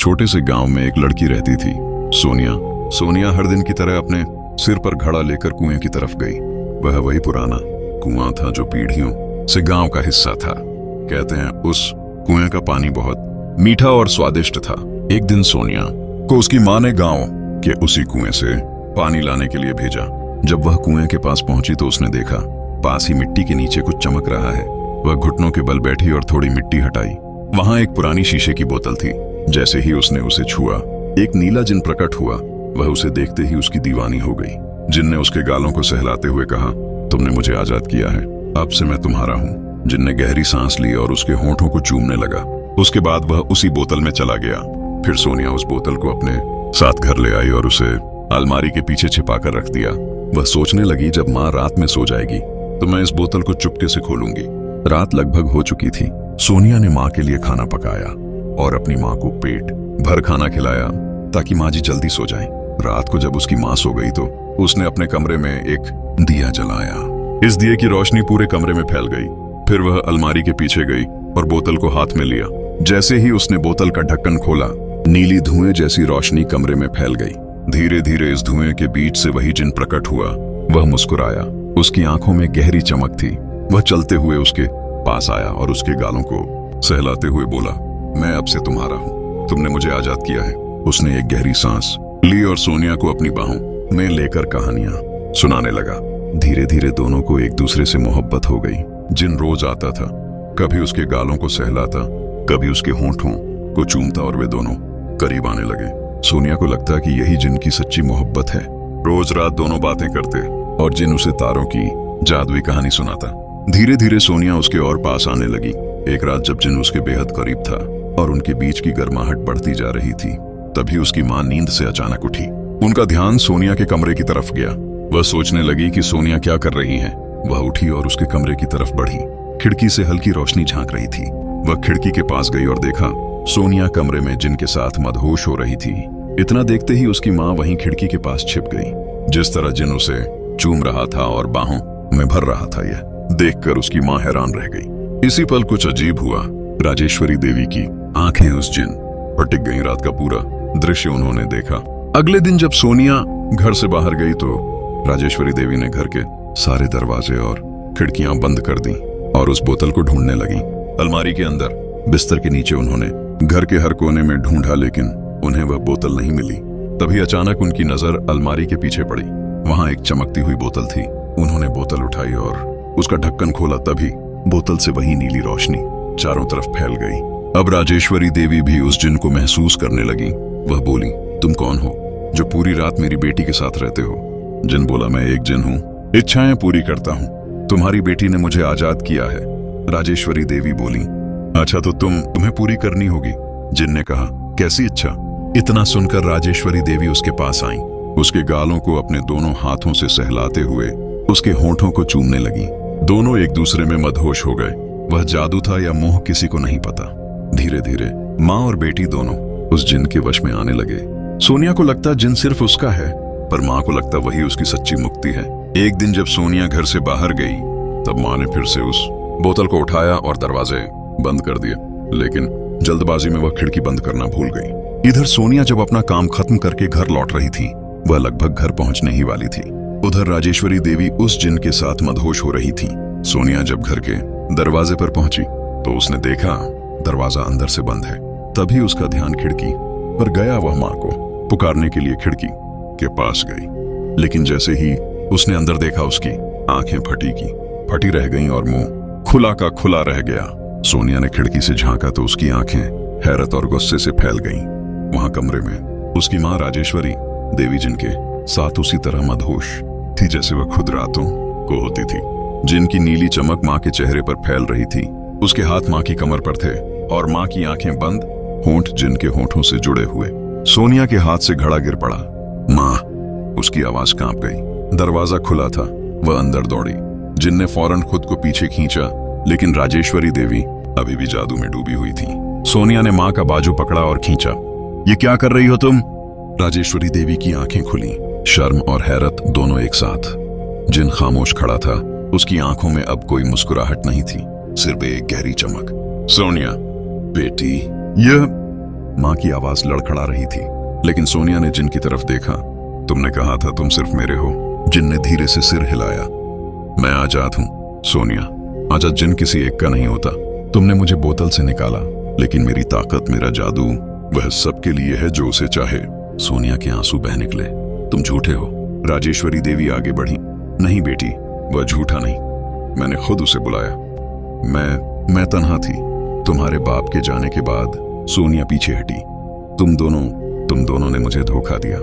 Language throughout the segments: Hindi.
छोटे से गांव में एक लड़की रहती थी, सोनिया। सोनिया हर दिन की तरह अपने सिर पर घड़ा लेकर कुएं की तरफ गई। वह वही पुराना कुआं था जो पीढ़ियों से गांव का हिस्सा था। कहते हैं उस कुएं का पानी बहुत मीठा और स्वादिष्ट था। एक दिन सोनिया को उसकी माँ ने गांव के उसी कुएं से पानी लाने के लिए भेजा। जब वह कुएं के पास पहुंची तो उसने देखा पास ही मिट्टी के नीचे कुछ चमक रहा है। वह घुटनों के बल बैठी और थोड़ी मिट्टी हटाई। वहां एक पुरानी शीशे की बोतल थी। जैसे ही उसने उसे छुआ, एक नीला जिन प्रकट हुआ। वह उसे देखते ही उसकी दीवानी हो गई। जिन ने उसके गालों को सहलाते हुए कहा, तुमने मुझे आजाद किया है, अब से मैं तुम्हारा हूँ। जिन ने गहरी सांस ली और उसके होंठों को चूमने लगा। उसके बाद वह उसी बोतल में चला गया। फिर सोनिया उस बोतल को अपने साथ घर ले आई और उसे अलमारी के पीछे छिपा कर रख दिया। वह सोचने लगी, जब माँ रात में सो जाएगी तो मैं इस बोतल को चुपके से खोलूंगी। रात लगभग हो चुकी थी। सोनिया ने माँ के लिए खाना पकाया और अपनी माँ को पेट भर खाना खिलाया ताकि माँ जी जल्दी सो जाए। रात को जब उसकी माँ सो गई तो उसने अपने कमरे में एक दिया जलाया। इस दिए की रोशनी पूरे कमरे में फैल गई। फिर वह अलमारी के पीछे गई और बोतल को हाथ में लिया। जैसे ही उसने बोतल का ढक्कन खोला, नीली धुएं जैसी रोशनी कमरे में फैल गई। धीरे धीरे इस धुएं के बीच से वही जिन प्रकट हुआ। वह मुस्कुराया। उसकी आंखों में गहरी चमक थी। वह चलते हुए उसके पास आया और उसके गालों को सहलाते हुए बोला, मैं अब से तुम्हारा हूँ, तुमने मुझे आजाद किया है। उसने एक गहरी सांस ली और सोनिया को अपनी बाहों में लेकर कहानियां सुनाने लगा। धीरे धीरे दोनों को एक दूसरे से मोहब्बत हो गई। जिन रोज आता था, कभी उसके गालों को सहलाता, कभी उसके होंठों को चूमता और वे दोनों करीब आने लगे। सोनिया को लगता कि यही जिन की सच्ची मोहब्बत है। रोज रात दोनों बातें करते और जिन उसे तारों की जादुई कहानी सुनाता। धीरे धीरे सोनिया उसके और पास आने लगी। एक रात जब जिन उसके बेहद करीब था और उनके बीच की गर्माहट बढ़ती जा रही थी, तभी उसकी माँ नींद से अचानक उठी। उनका ध्यान सोनिया के कमरे की तरफ गया। वह सोचने लगी कि सोनिया क्या कर रही है। वह उठी और उसके कमरे की तरफ बढ़ी। खिड़की से हल्की रोशनी झांक रही थी। वह खिड़की के पास गई और देखा सोनिया कमरे में जिन के साथ मदहोश हो रही थी। इतना देखते ही उसकी माँ वहीं खिड़की के पास छिप गई। जिस तरह जिन उसे चूम रहा था और बाहों में भर रहा था, यह देखकर उसकी माँ हैरान रह गई। इसी पल कुछ अजीब हुआ। राजेश्वरी देवी की आंखें उस जिन पर टिक गईं। रात का पूरा दृश्य उन्होंने देखा। अगले दिन जब सोनिया घर से बाहर गई तो राजेश्वरी देवी ने घर के सारे दरवाजे और खिड़कियां बंद कर दी और उस बोतल को ढूंढने लगी। अलमारी के अंदर, बिस्तर के नीचे उन्होंने घर के हर कोने में ढूंढा, लेकिन उन्हें वह बोतल नहीं मिली। तभी अचानक उनकी नजर अलमारी के पीछे पड़ी। वहां एक चमकती हुई बोतल थी। उन्होंने बोतल उठाई और उसका ढक्कन खोला। तभी बोतल से वही नीली रोशनी चारों तरफ फैल गई। अब राजेश्वरी देवी भी उस जिन को महसूस करने लगी। वह बोली, तुम कौन हो जो पूरी रात मेरी बेटी के साथ रहते हो? जिन बोला, मैं एक जिन हूँ, इच्छाएं पूरी करता हूँ। तुम्हारी बेटी ने मुझे आजाद किया है। राजेश्वरी देवी बोली, अच्छा तो तुम्हें पूरी करनी होगी। जिन ने कहा, कैसी इच्छा? इतना सुनकर राजेश्वरी देवी उसके पास आई। उसके गालों को अपने दोनों हाथों से सहलाते हुए उसके होंठों को चूमने लगी। दोनों एक दूसरे में मदहोश हो गए। वह जादू था या मोह, किसी को नहीं पता। धीरे धीरे माँ और बेटी दोनों उस जिन के वश में आने लगे। सोनिया को लगता जिन सिर्फ उसका है, पर माँ को लगता वही उसकी सच्ची मुक्ति है। एक दिन जब सोनिया घर से बाहर गई, तब माँ ने फिर से उस बोतल को उठाया और दरवाजे बंद कर दिए, लेकिन जल्दबाजी में वह खिड़की बंद करना भूल गई। इधर सोनिया जब अपना काम खत्म करके घर लौट रही थी, वह लगभग घर पहुंचने ही वाली थी। उधर राजेश्वरी देवी उस जिन के साथ मदहोश हो रही थी। सोनिया जब घर के दरवाजे पर पहुंची तो उसने देखा दरवाजा अंदर से बंद है। तभी उसका ध्यान खिड़की पर गया। वह माँ को पुकारने के लिए खिड़की के पास गई, लेकिन जैसे ही उसने अंदर देखा, उसकी आंखें फटी रह गईं और मुंह खुला का खुला रह गया। सोनिया ने खिड़की से झांका तो उसकी आंखें हैरत और गुस्से से फैल गईं। वहां कमरे में उसकी माँ राजेश्वरी देवी जिन के साथ उसी तरह मदहोश थी जैसे वह खुद रातों को होती थी। जिन की नीली चमक माँ के चेहरे पर फैल रही थी। उसके हाथ माँ की कमर पर थे और माँ की आंखें बंद, होंठ जिन के होंठों से जुड़े हुए। सोनिया के हाथ से घड़ा गिर पड़ा। माँ! उसकी आवाज कांप गई। दरवाजा खुला था। वह अंदर दौड़ी। जिन ने फौरन खुद को पीछे खींचा, लेकिन राजेश्वरी देवी अभी भी जादू में डूबी हुई थी। सोनिया ने माँ का बाजू पकड़ा और खींचा। ये क्या कर रही हो तुम? राजेश्वरी देवी की आंखें खुली, शर्म और हैरत दोनों एक साथ। जिन खामोश खड़ा था। उसकी आंखों में अब कोई मुस्कुराहट नहीं थी, सिर्फ एक गहरी चमक। सोनिया बेटी, माँ की आवाज लड़खड़ा रही थी। लेकिन सोनिया ने जिन की तरफ देखा। तुमने कहा था तुम सिर्फ मेरे हो। जिन ने धीरे से सिर हिलाया। मैं आजाद हूं सोनिया, आजाद जिन किसी एक का नहीं होता। तुमने मुझे बोतल से निकाला, लेकिन मेरी ताकत, मेरा जादू, वह सबके लिए है जो उसे चाहे। सोनिया के आंसू बह निकले। तुम झूठे हो। राजेश्वरी देवी आगे बढ़ी। नहीं बेटी, वह झूठा नहीं, मैंने खुद उसे बुलाया। मैं तन्हा थी। तुम्हारे बाप के जाने के बाद सोनिया पीछे हटी। तुम दोनों ने मुझे धोखा दिया।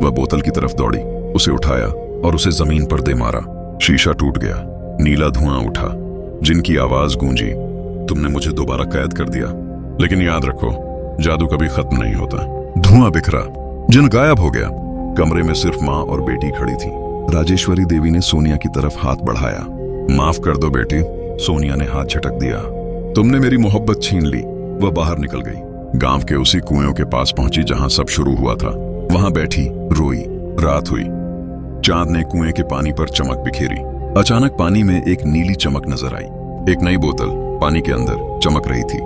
वह बोतल की तरफ दौड़ी, उसे उठाया और उसे जमीन पर दे मारा। शीशा टूट गया, नीला धुआं उठा। जिनकी आवाज गूंजी, तुमने मुझे दोबारा कैद कर दिया, लेकिन याद रखो, जादू कभी खत्म नहीं होता। धुआं बिखरा, जिन गायब हो गया। कमरे में सिर्फ माँ और बेटी खड़ी थी। राजेश्वरी देवी ने सोनिया की तरफ हाथ बढ़ाया। माफ कर दो बेटी, सोनिया ने हाथ झटक दिया। तुमने मेरी मोहब्बत छीन ली। वह बाहर निकल गई। गांव के उसी कुएं के पास पहुंची जहां सब शुरू हुआ था। वहां बैठी रोई। रात हुई। चांद ने कुएं के पानी पर चमक बिखेरी। अचानक पानी में एक नीली चमक नजर आई। एक नई बोतल पानी के अंदर चमक रही थी।